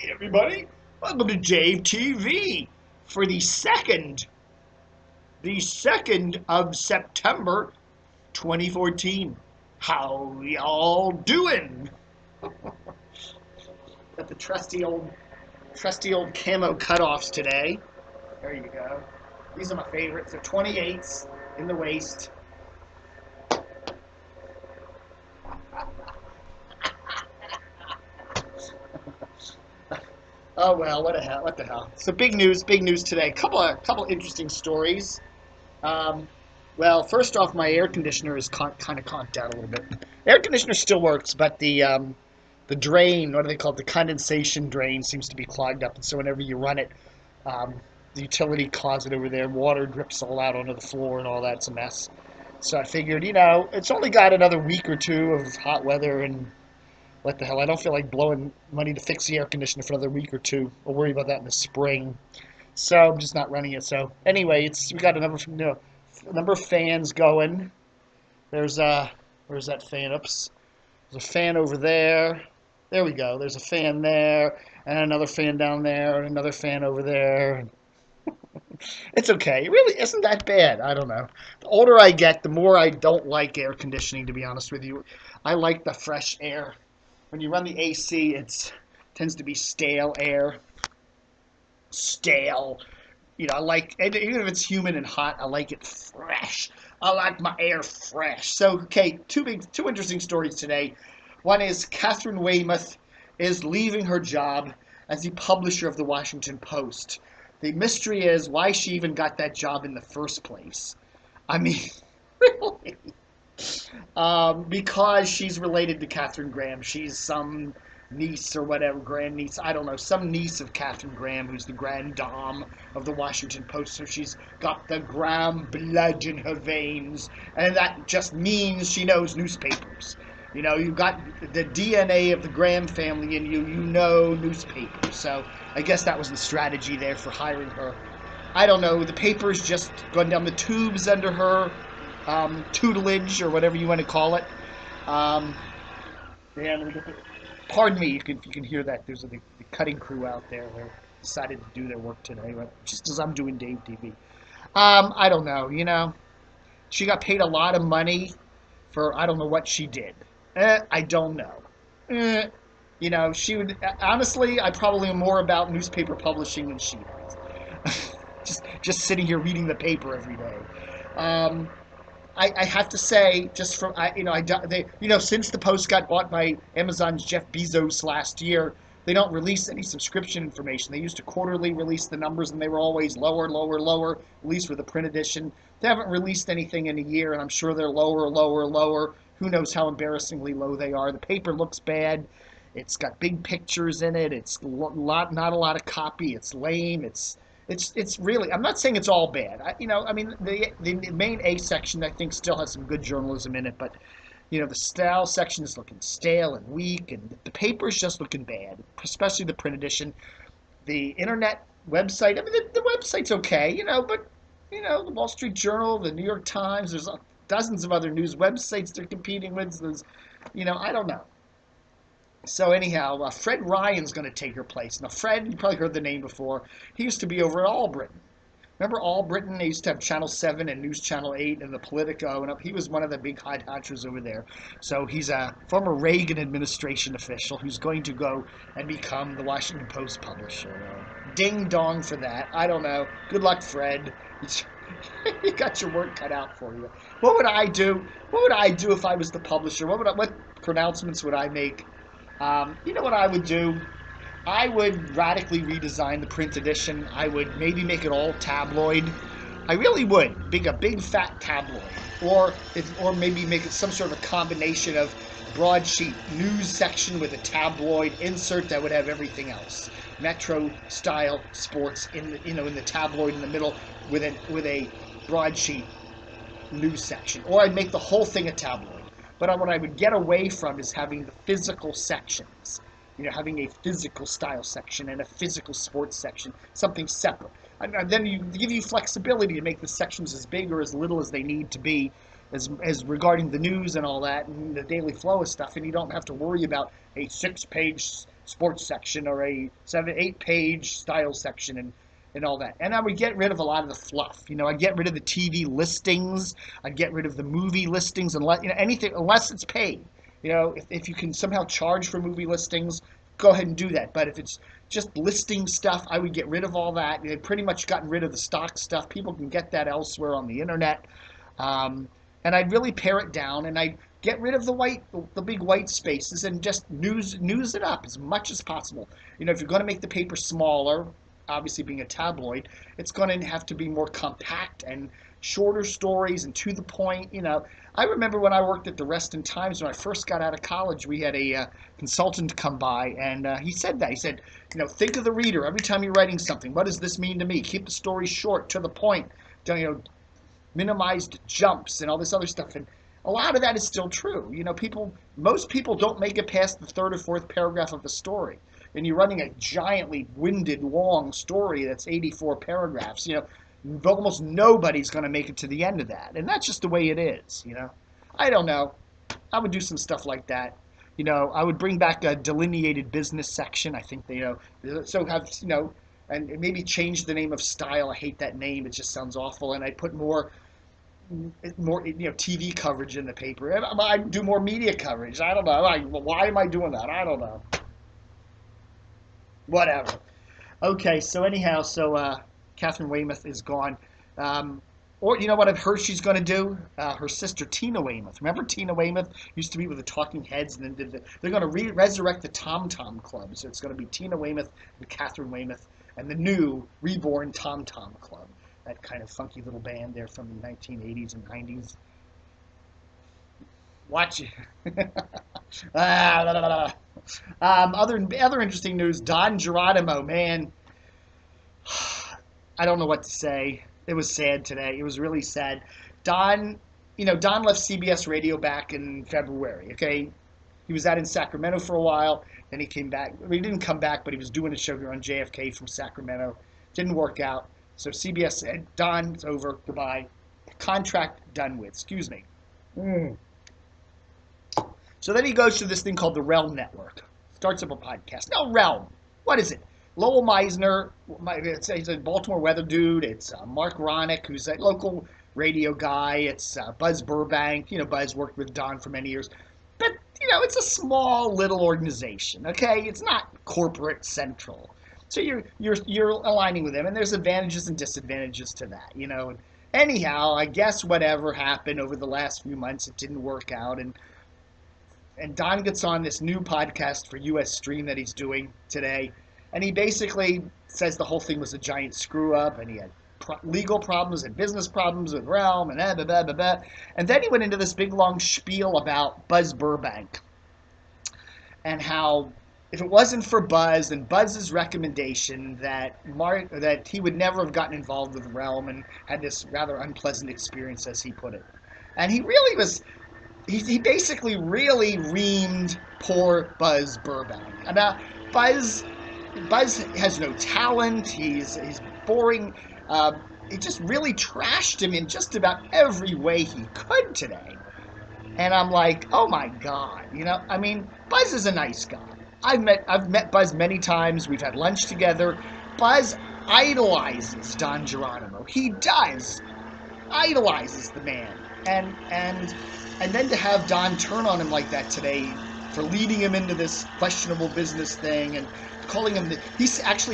Hey everybody, welcome to Dav TV for the second of September 2014. How y'all doing? Got the trusty old camo cutoffs today. There you go. These are my favorites. They're 28s in the waist. Oh well, what the hell. So big news today. Couple interesting stories. Well, first off, my air conditioner is kind of conked out a little bit. Air conditioner still works, but the drain, what do they call it? The condensation drain seems to be clogged up, and so whenever you run it, the utility closet over there, water drips all out onto the floor and all that. It's a mess. So I figured, it's only got another week or two of hot weather, and what the hell, I don't feel like blowing money to fix the air conditioner for another week or two. I'll worry about that in the spring. So I'm just not running it. So anyway, we got a number of fans going. Where's that fan? Oops. There's a fan over there. There we go. There's a fan there, and another fan down there, and another fan over there. It's okay. It really isn't that bad. I don't know. The older I get, the more I don't like air conditioning, to be honest with you. I like the fresh air. When you run the AC, it tends to be stale air. Stale. I like, even if it's humid and hot, I like it fresh. I like my air fresh. So, okay, two interesting stories today. One is Katharine Weymouth is leaving her job as the publisher of the Washington Post. The mystery is why she even got that job in the first place. I mean, really? Because she's related to Katharine Graham. She's some niece or whatever, grandniece, I don't know, some niece of Katharine Graham, who's the grand dame of the Washington Post. So she's got the Graham blood in her veins, and that just means she knows newspapers. You've got the DNA of the Graham family in you, newspapers. So I guess that was the strategy there for hiring her. I don't know, the paper's just going down the tubes under her tutelage, or whatever you want to call it. Pardon me, you can hear that. There's the cutting crew out there. They decided to do their work today, just as I'm doing Dav TV. I don't know, she got paid a lot of money for, I don't know what she did. I don't know. She would, honestly, I probably am more about newspaper publishing than she is. just sitting here reading the paper every day. I have to say, just from since the Post got bought by Amazon's Jeff Bezos last year, they don't release any subscription information. They used to quarterly release the numbers, and they were always lower, at least with the print edition. They haven't released anything in a year, and I'm sure they're lower. Who knows how embarrassingly low they are? The paper looks bad. It's got big pictures in it. It's not a lot of copy. It's lame. It's really, I'm not saying it's all bad. The main A section, I think, still has some good journalism in it, but, the style section is looking stale and weak, and the paper's just looking bad, especially the print edition. The internet website, the website's okay, but, the Wall Street Journal, the New York Times, there's dozens of other news websites they're competing with. There's, I don't know. So anyhow, Fred Ryan's going to take her place. Now, Fred, you probably heard the name before. He used to be over at All Britain. Remember All Britain? They used to have Channel 7 and News Channel 8 and the Politico. And he was one of the big high-hatchers over there. So he's a former Reagan administration official who's going to go and become the Washington Post publisher. Ding-dong for that. I don't know. Good luck, Fred. You got your work cut out for you. What would I do? What would I do if I was the publisher? What pronouncements would I make? You know what I would do? I would radically redesign the print edition. I would maybe make it all tabloid. I really would. A big fat tabloid. Or maybe make it some sort of a combination of broadsheet news section with a tabloid insert that would have everything else. Metro style sports in the tabloid in the middle with a broadsheet news section. Or I'd make the whole thing a tabloid. But what I would get away from is having the physical sections. Having a physical style section and a physical sports section, something separate. And then you give you flexibility to make the sections as big or as little as they need to be, as regarding the news and all that, and the daily flow of stuff, and you don't have to worry about a 6-page sports section or a 7, 8 page style section and all that. And I would get rid of a lot of the fluff. I'd get rid of the TV listings. I'd get rid of the movie listings and anything unless it's paid. If you can somehow charge for movie listings, go ahead and do that. But if it's just listing stuff, I would get rid of all that. They've pretty much gotten rid of the stock stuff. People can get that elsewhere on the internet. And I'd really pare it down, and I'd get rid of the big white spaces and just news it up as much as possible. If you're going to make the paper smaller, obviously being a tabloid, it's going to have to be more compact and shorter stories and to the point. I remember when I worked at the Reston Times when I first got out of college, we had a consultant come by, and he said that. He said, think of the reader every time you're writing something. What does this mean to me? Keep the story short, to the point. Minimized jumps and all this other stuff. And a lot of that is still true. Most people don't make it past the third or fourth paragraph of the story. And you're running a giantly winded, long story that's 84 paragraphs. Almost nobody's going to make it to the end of that. And that's just the way it is, I don't know. I would do some stuff like that. I would bring back a delineated business section. I think so have, and maybe change the name of Style. I hate that name. It just sounds awful. And I'd put more TV coverage in the paper. I'd do more media coverage. I don't know. Why am I doing that? I don't know. Whatever. Okay, so anyhow, Katharine Weymouth is gone. Or you know what I've heard she's going to do? Her sister Tina Weymouth. Remember Tina Weymouth used to be with the Talking Heads, and then they're going to resurrect the Tom Tom Club. So it's going to be Tina Weymouth and Katharine Weymouth and the new reborn Tom Tom Club. That kind of funky little band there from the 1980s and 90s. Watch it. Other interesting news. Don Geronimo, man. I don't know what to say. It was sad today. It was really sad. Don left CBS Radio back in February, okay? He was out in Sacramento for a while, then he came back. He didn't come back, but he was doing a show here on JFK from Sacramento. Didn't work out. So CBS said, Don, it's over, goodbye. Contract done with, excuse me. So then he goes to this thing called the Realm Network. Starts up a podcast. Now, Realm, what is it? Lowell Meisner, he's a Baltimore weather dude. It's Mark Ronick, who's a local radio guy. It's Buzz Burbank. Buzz worked with Don for many years. But, it's a small little organization, okay? It's not corporate central. So you're aligning with them, and there's advantages and disadvantages to that, Anyhow, I guess whatever happened over the last few months, it didn't work out, and Don gets on this new podcast for US Stream that he's doing today, and he basically says the whole thing was a giant screw-up, and he had legal problems and business problems with Realm, and blah, blah, blah, blah, blah. And then he went into this big, long spiel about Buzz Burbank, and how if it wasn't for Buzz and Buzz's recommendation that he would never have gotten involved with Realm and had this rather unpleasant experience, as he put it. And he really was... He basically really reamed poor Buzz Burbank. Now, Buzz has no talent. He's boring. He just really trashed him in just about every way he could today. And I'm like, oh my God, Buzz is a nice guy. I've met Buzz many times. We've had lunch together. Buzz idolizes Don Geronimo. He does. Idolizes the man. And then to have Don turn on him like that today for leading him into this questionable business thing and calling him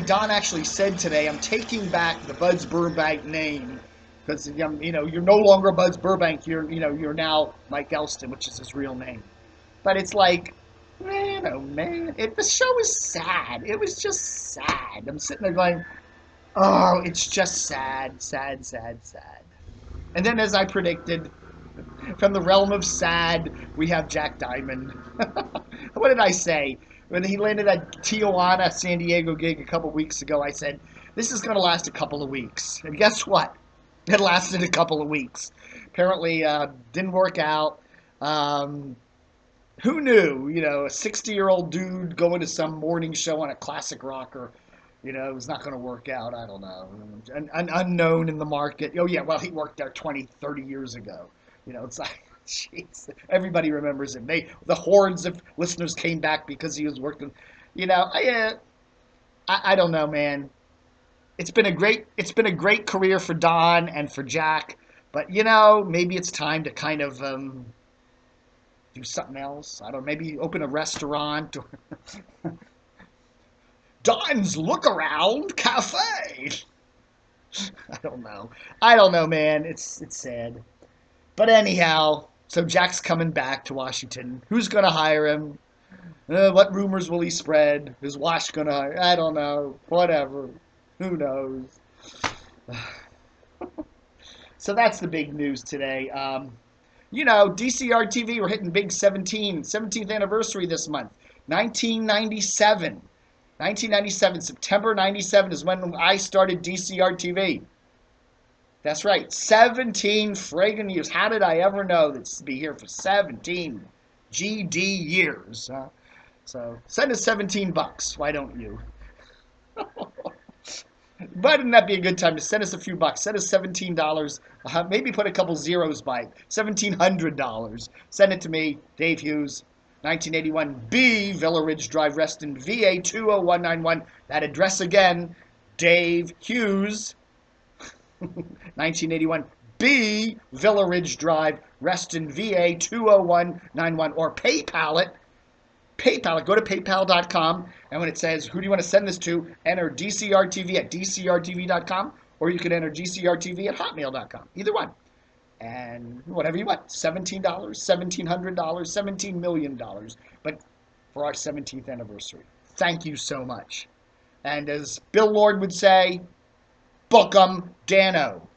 Don actually said today, I'm taking back the Buzz Burbank name because you're no longer Buzz Burbank, you're now Mike Elston, which is his real name. But it's like, man, oh man, the show is sad. It was just sad. I'm sitting there going, oh, it's just sad, sad, sad, sad. And then as I predicted, from the realm of sad, we have Jack Diamond. What did I say? When he landed that Tijuana, San Diego gig a couple weeks ago, I said, this is going to last a couple of weeks. And guess what? It lasted a couple of weeks. Apparently, didn't work out. Who knew? A 60-year-old dude going to some morning show on a classic rocker, it was not going to work out. I don't know. An unknown in the market. Oh, yeah, well, he worked there 20, 30 years ago. It's like, Jeez, everybody remembers him. The hordes of listeners came back because he was working. You know, I don't know, man. It's been a great career for Don and for Jack, but you know, maybe it's time to kind of do something else. I don't know, maybe open a restaurant or Don's Look Around Cafe. I don't know. I don't know, man. It's sad. But anyhow, so Jack's coming back to Washington. Who's going to hire him? What rumors will he spread? Is Wash going to hire? I don't know. Whatever. Who knows? So that's the big news today. You know, DCR TV, we're hitting big 17th anniversary this month. 1997. 1997, September 97 is when I started DCR TV. That's right, 17 friggin' years. How did I ever know that to be here for 17 GD years? So send us $17. Why don't you? Wouldn't that be a good time to send us a few bucks? Send us $17. Maybe put a couple zeros by it. $1,700. Send it to me, Dave Hughes, 1981 B, Villa Ridge Drive, Reston, VA 20191. That address again, Dave Hughes, 1981 B, Villa Ridge Drive, Reston, VA 20191. Or PayPal it. Go to paypal.com, and when it says, who do you want to send this to, enter DCRTV at DCRTV.com, or you can enter DCRTV at hotmail.com. Either one. And whatever you want, $17, $1,700, $17 million. But for our 17th anniversary, thank you so much. And as Bill Lord would say, book 'em, Dano.